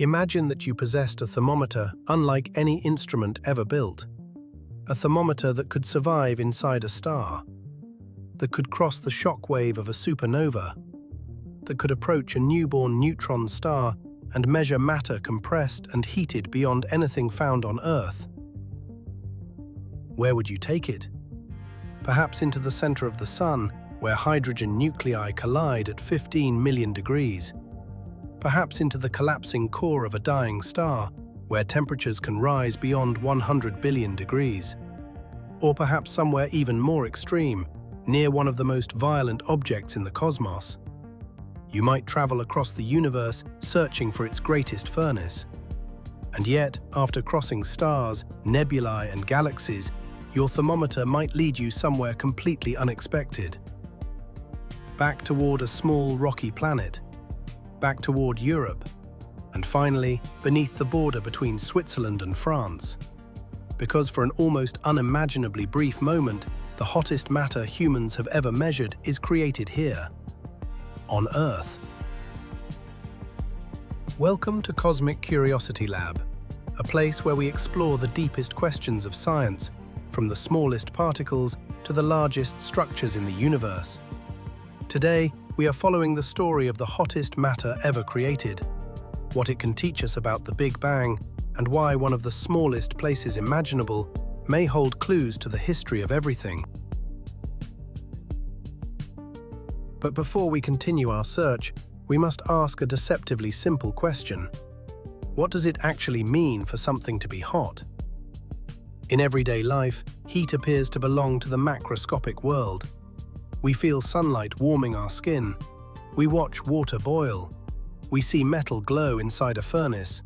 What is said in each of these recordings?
Imagine that you possessed a thermometer unlike any instrument ever built. A thermometer that could survive inside a star, that could cross the shock wave of a supernova, that could approach a newborn neutron star and measure matter compressed and heated beyond anything found on Earth. Where would you take it? Perhaps into the center of the Sun, where hydrogen nuclei collide at 15 million degrees. Perhaps into the collapsing core of a dying star, where temperatures can rise beyond 100 billion degrees. Or perhaps somewhere even more extreme, near one of the most violent objects in the cosmos. You might travel across the universe searching for its greatest furnace. And yet, after crossing stars, nebulae, and galaxies, your thermometer might lead you somewhere completely unexpected. Back toward a small rocky planet, back toward Europe, and finally beneath the border between Switzerland and France. Because for an almost unimaginably brief moment, the hottest matter humans have ever measured is created here, on Earth. Welcome to Cosmic Curiosity Lab, a place where we explore the deepest questions of science, from the smallest particles to the largest structures in the universe. Today, we are following the story of the hottest matter ever created, what it can teach us about the Big Bang, and why one of the smallest places imaginable may hold clues to the history of everything. But before we continue our search, we must ask a deceptively simple question. What does it actually mean for something to be hot? In everyday life, heat appears to belong to the macroscopic world. We feel sunlight warming our skin. We watch water boil. We see metal glow inside a furnace.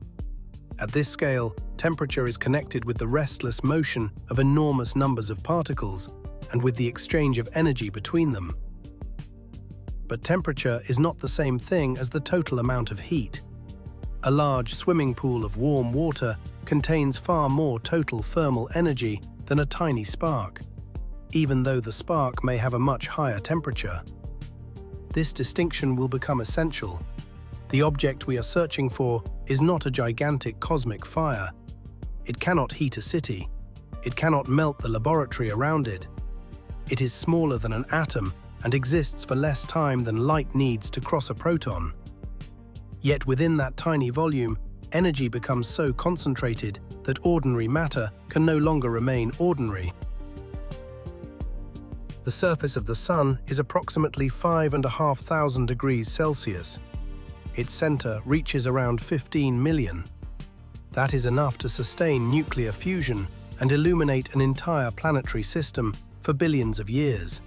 At this scale, temperature is connected with the restless motion of enormous numbers of particles and with the exchange of energy between them. But temperature is not the same thing as the total amount of heat. A large swimming pool of warm water contains far more total thermal energy than a tiny spark, even though the spark may have a much higher temperature. This distinction will become essential. The object we are searching for is not a gigantic cosmic fire. It cannot heat a city. It cannot melt the laboratory around it. It is smaller than an atom and exists for less time than light needs to cross a proton. Yet within that tiny volume, energy becomes so concentrated that ordinary matter can no longer remain ordinary. The surface of the Sun is approximately 5,500 degrees Celsius. Its center reaches around 15 million. That is enough to sustain nuclear fusion and illuminate an entire planetary system for billions of years.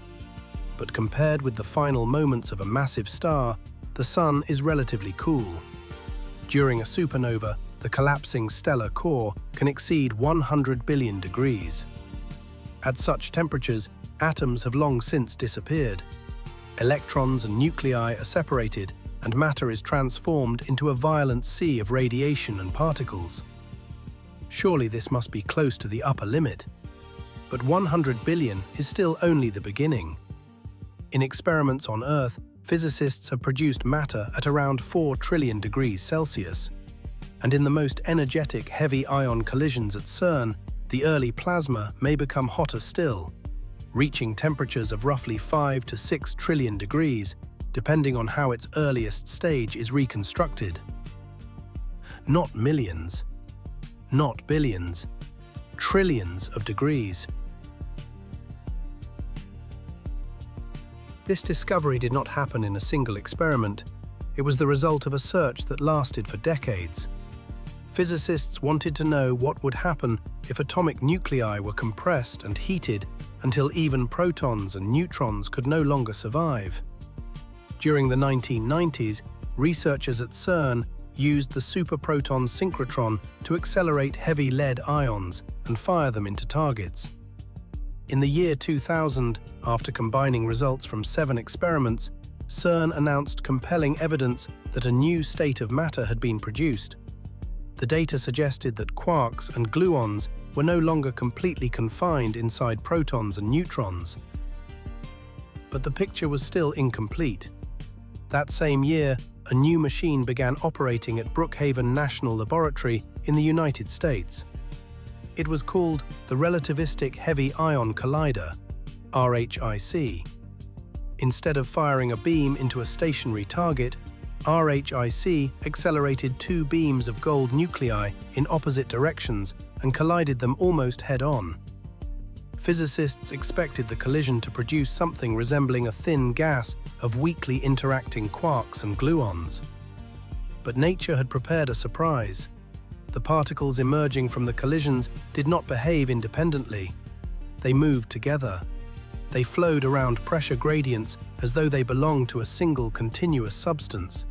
But compared with the final moments of a massive star, the Sun is relatively cool. During a supernova, the collapsing stellar core can exceed 100 billion degrees. At such temperatures, atoms have long since disappeared. Electrons and nuclei are separated, and matter is transformed into a violent sea of radiation and particles. Surely this must be close to the upper limit. But 100 billion is still only the beginning. In experiments on Earth, physicists have produced matter at around 4 trillion degrees Celsius. And in the most energetic heavy ion collisions at CERN, the early plasma may become hotter still, reaching temperatures of roughly 5 to 6 trillion degrees, depending on how its earliest stage is reconstructed. Not millions, not billions, trillions of degrees. This discovery did not happen in a single experiment. It was the result of a search that lasted for decades. Physicists wanted to know what would happen if atomic nuclei were compressed and heated until even protons and neutrons could no longer survive. During the 1990s, researchers at CERN used the superproton synchrotron to accelerate heavy lead ions and fire them into targets. In the year 2000, after combining results from 7 experiments, CERN announced compelling evidence that a new state of matter had been produced. The data suggested that quarks and gluons were no longer completely confined inside protons and neutrons. But the picture was still incomplete. That same year, a new machine began operating at Brookhaven National Laboratory in the United States. It was called the Relativistic Heavy Ion Collider, RHIC. Instead of firing a beam into a stationary target, RHIC accelerated two beams of gold nuclei in opposite directions and collided them almost head-on. Physicists expected the collision to produce something resembling a thin gas of weakly interacting quarks and gluons. But nature had prepared a surprise. The particles emerging from the collisions did not behave independently. They moved together. They flowed around pressure gradients as though they belonged to a single continuous substance.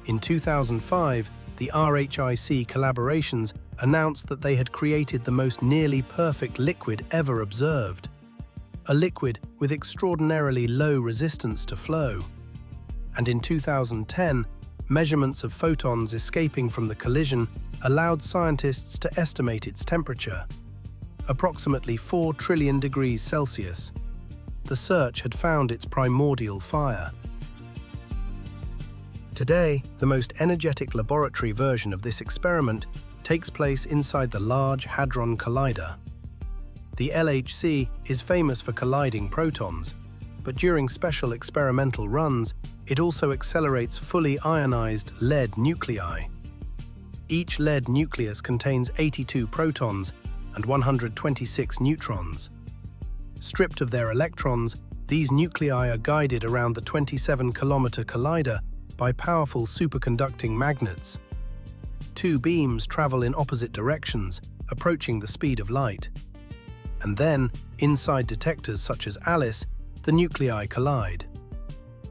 In 2005, the RHIC collaborations announced that they had created the most nearly perfect liquid ever observed, a liquid with extraordinarily low resistance to flow. And in 2010, measurements of photons escaping from the collision allowed scientists to estimate its temperature, approximately 4 trillion degrees Celsius. The search had found its primordial fire. Today, the most energetic laboratory version of this experiment takes place inside the Large Hadron Collider. The LHC is famous for colliding protons, but during special experimental runs, it also accelerates fully ionized lead nuclei. Each lead nucleus contains 82 protons and 126 neutrons. Stripped of their electrons, these nuclei are guided around the 27-kilometer collider by powerful superconducting magnets. Two beams travel in opposite directions, approaching the speed of light. And then, inside detectors such as ALICE, the nuclei collide.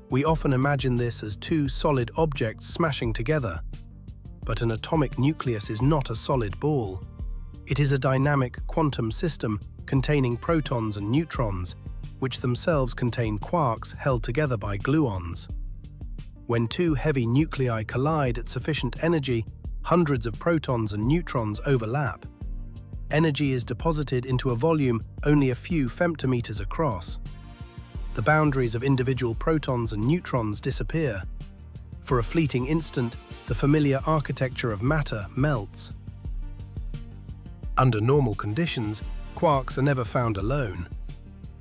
We often imagine this as two solid objects smashing together. But an atomic nucleus is not a solid ball. It is a dynamic quantum system containing protons and neutrons, which themselves contain quarks held together by gluons. When two heavy nuclei collide at sufficient energy, hundreds of protons and neutrons overlap. Energy is deposited into a volume only a few femtometers across. The boundaries of individual protons and neutrons disappear. For a fleeting instant, the familiar architecture of matter melts. Under normal conditions, quarks are never found alone.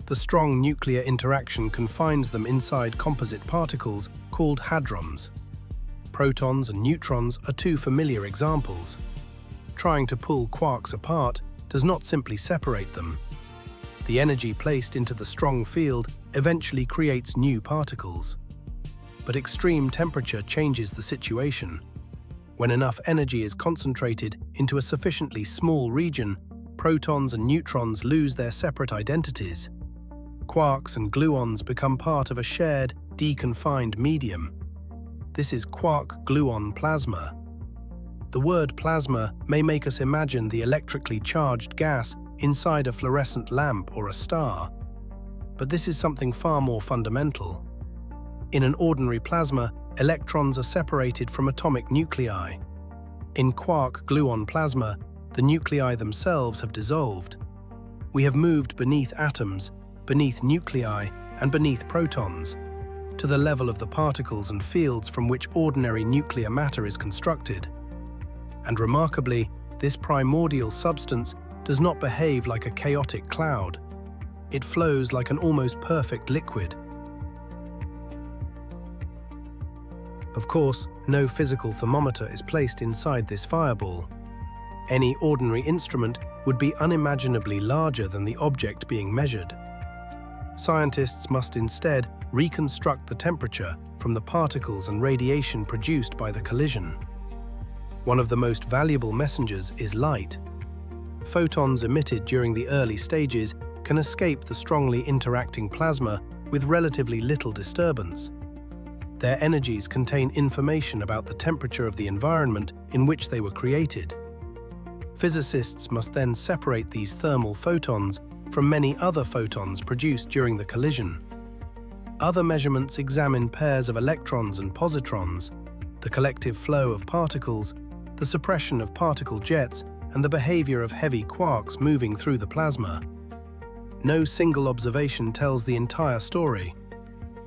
The strong nuclear interaction confines them inside composite particles called hadrons. Protons and neutrons are two familiar examples. Trying to pull quarks apart does not simply separate them. The energy placed into the strong field eventually creates new particles. But extreme temperature changes the situation. When enough energy is concentrated into a sufficiently small region, protons and neutrons lose their separate identities. Quarks and gluons become part of a shared, deconfined medium. This is quark-gluon plasma. The word plasma may make us imagine the electrically charged gas inside a fluorescent lamp or a star. But this is something far more fundamental. In an ordinary plasma, electrons are separated from atomic nuclei. In quark-gluon plasma, the nuclei themselves have dissolved. We have moved beneath atoms, beneath nuclei, and beneath protons, to the level of the particles and fields from which ordinary nuclear matter is constructed. And remarkably, this primordial substance does not behave like a chaotic cloud. It flows like an almost perfect liquid. Of course, no physical thermometer is placed inside this fireball. Any ordinary instrument would be unimaginably larger than the object being measured. Scientists must instead reconstruct the temperature from the particles and radiation produced by the collision. One of the most valuable messengers is light. Photons emitted during the early stages can escape the strongly interacting plasma with relatively little disturbance. Their energies contain information about the temperature of the environment in which they were created. Physicists must then separate these thermal photons from many other photons produced during the collision. Other measurements examine pairs of electrons and positrons, the collective flow of particles, the suppression of particle jets, and the behavior of heavy quarks moving through the plasma. No single observation tells the entire story.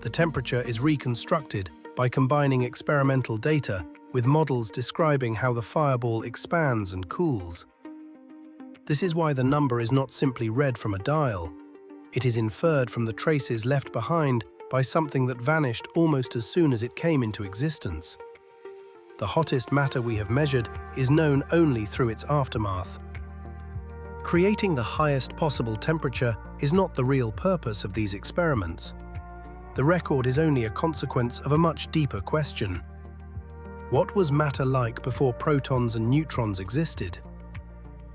The temperature is reconstructed by combining experimental data with models describing how the fireball expands and cools. This is why the number is not simply read from a dial. It is inferred from the traces left behind by something that vanished almost as soon as it came into existence. The hottest matter we have measured is known only through its aftermath. Creating the highest possible temperature is not the real purpose of these experiments. The record is only a consequence of a much deeper question. What was matter like before protons and neutrons existed?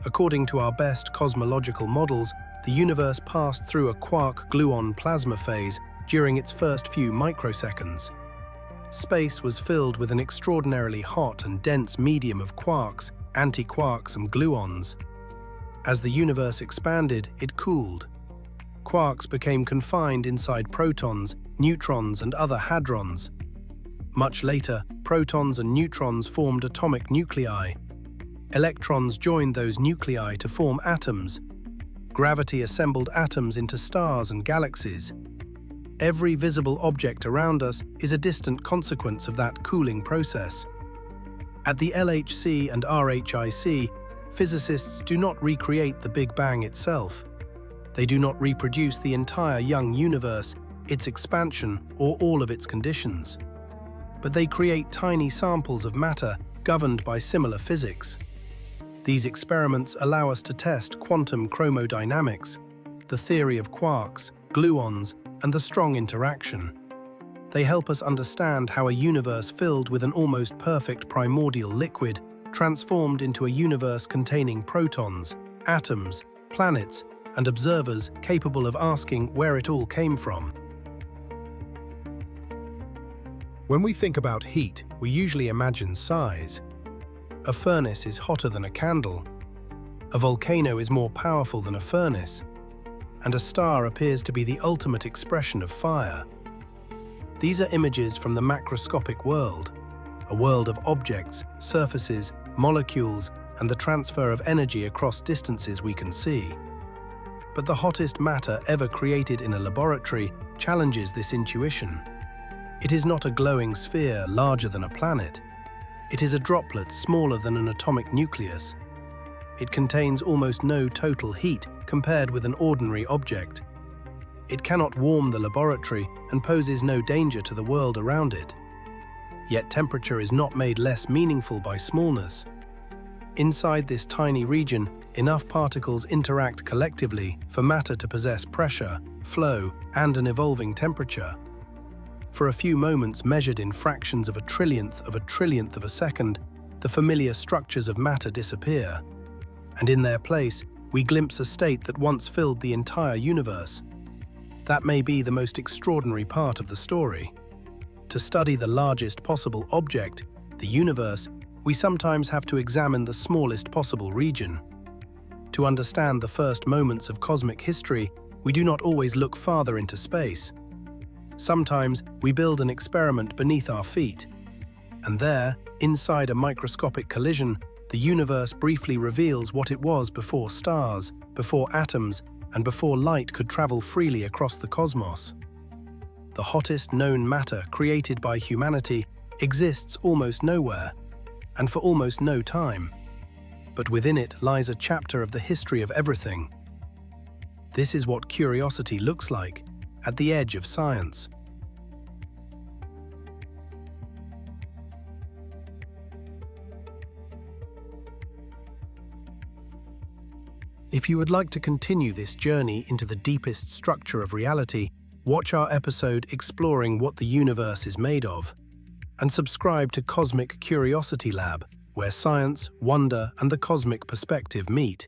According to our best cosmological models, the universe passed through a quark-gluon plasma phase during its first few microseconds. Space was filled with an extraordinarily hot and dense medium of quarks, antiquarks, and gluons. As the universe expanded, it cooled. Quarks became confined inside protons, neutrons, and other hadrons. Much later, protons and neutrons formed atomic nuclei. Electrons joined those nuclei to form atoms. Gravity assembled atoms into stars and galaxies. Every visible object around us is a distant consequence of that cooling process. At the LHC and RHIC, physicists do not recreate the Big Bang itself. They do not reproduce the entire young universe, its expansion, or all of its conditions. But they create tiny samples of matter governed by similar physics. These experiments allow us to test quantum chromodynamics, the theory of quarks, gluons, and the strong interaction. They help us understand how a universe filled with an almost perfect primordial liquid transformed into a universe containing protons, atoms, planets, and observers capable of asking where it all came from. When we think about heat, we usually imagine size. A furnace is hotter than a candle. A volcano is more powerful than a furnace. And a star appears to be the ultimate expression of fire. These are images from the macroscopic world, a world of objects, surfaces, molecules, and the transfer of energy across distances we can see. But the hottest matter ever created in a laboratory challenges this intuition. It is not a glowing sphere larger than a planet. It is a droplet smaller than an atomic nucleus. It contains almost no total heat compared with an ordinary object. It cannot warm the laboratory and poses no danger to the world around it. Yet temperature is not made less meaningful by smallness. Inside this tiny region, enough particles interact collectively for matter to possess pressure, flow, and an evolving temperature. For a few moments measured in fractions of a trillionth of a second, the familiar structures of matter disappear. And in their place, we glimpse a state that once filled the entire universe. That may be the most extraordinary part of the story. To study the largest possible object, the universe, we sometimes have to examine the smallest possible region. To understand the first moments of cosmic history, we do not always look farther into space. Sometimes we build an experiment beneath our feet. And there, inside a microscopic collision, the universe briefly reveals what it was before stars, before atoms, and before light could travel freely across the cosmos. The hottest known matter created by humanity exists almost nowhere, and for almost no time. But within it lies a chapter of the history of everything. This is what curiosity looks like, at the edge of science. If you would like to continue this journey into the deepest structure of reality, watch our episode exploring what the universe is made of, and subscribe to Cosmic Curiosity Lab, where science, wonder, and the cosmic perspective meet.